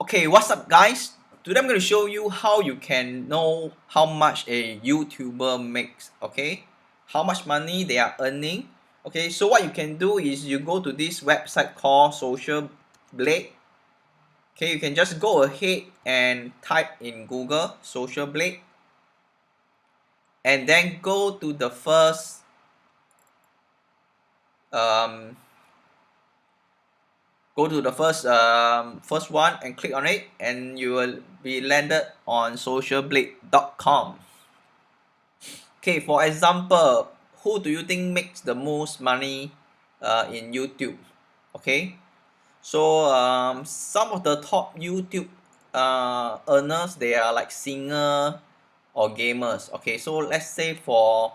Okay, what's up guys? Today I'm going to show you how you can know how much a YouTuber makes, okay? How much money they are earning. Okay, so what you can do is you go to this website called Social Blade. Okay, you can just go ahead and type in Google Social Blade and then go to the first um, first one and click on it, and you will be landed on socialblade.com. Okay, for example, who do you think makes the most money in YouTube? Okay, so some of the top YouTube earners, they are like singer or gamers. Okay, so let's say for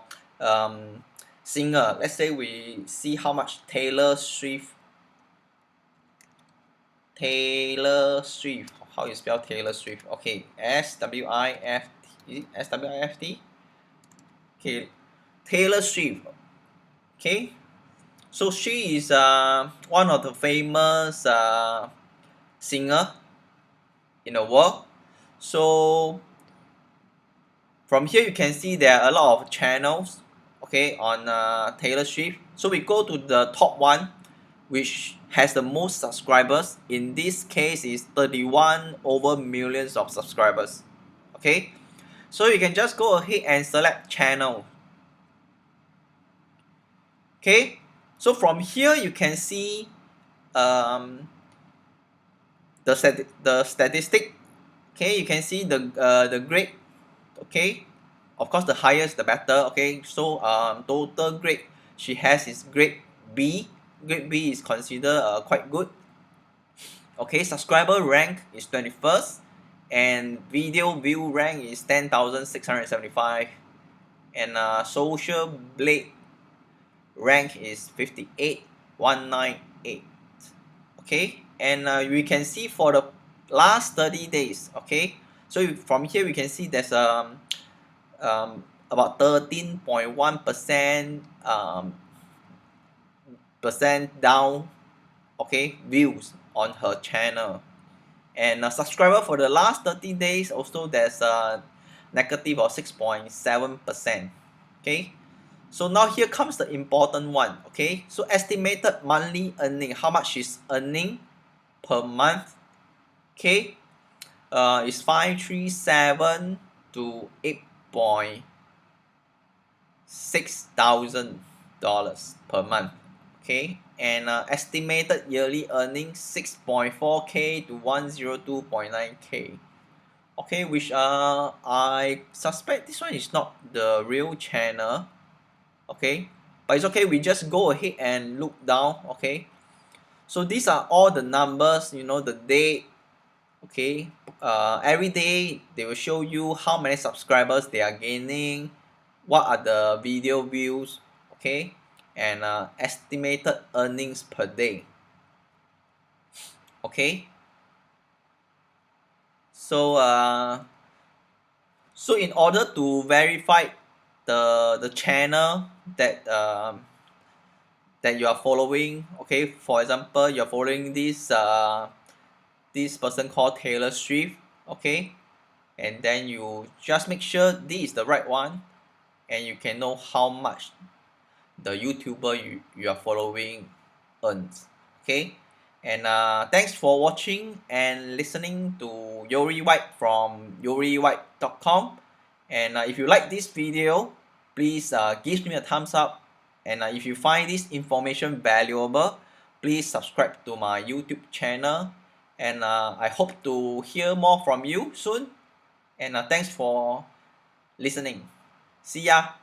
singer, let's say we see how much Taylor Swift. How you spell Taylor Swift? Okay, S-W-I-F-T. Is it S-W-I-F-T? Okay, Taylor Swift. Okay, so she is one of the famous singer in the world. So from here you can see there are a lot of channels, okay, on Taylor Swift. So we go to the top one, which has the most subscribers. In this case is 31 over millions of subscribers. Okay, so you can just go ahead and select channel. Okay, so from here you can see um, the statistic. Okay, you can see the grade. Okay, of course the highest the better. Okay, so total grade she has is grade B. Grade B is considered quite good. Okay, subscriber rank is 21st, and video view rank is 10,675, and social blade rank is 58,198. Okay, and we can see for the last 30 days. Okay, so from here we can see there's about 13.1% down, okay, views on her channel, and subscriber for the last 30 days also there's a negative of 6.7%. Okay, so now here comes the important one. Okay, so estimated monthly earning, how much she's earning per month. Okay, is 537 to 8.6 thousand dollars per month. Okay, and estimated yearly earnings 6.4k to 102.9k. Okay, which I suspect this one is not the real channel. Okay, but it's okay, we just go ahead and look down. Okay, so these are all the numbers, you know, the date. Okay, every day they will show you how many subscribers they are gaining, what are the video views, okay, and estimated earnings per day. Okay, so so in order to verify the channel that that you are following, okay, for example you're following this person called Taylor Swift. Okay, and then you just make sure this is the right one, and you can know how much the YouTuber you are following earns. Okay, and thanks for watching and listening to Yori White from yorywhite.com. And if you like this video, please give me a thumbs up, and if you find this information valuable, please subscribe to my YouTube channel, and I hope to hear more from you soon. And thanks for listening. See ya.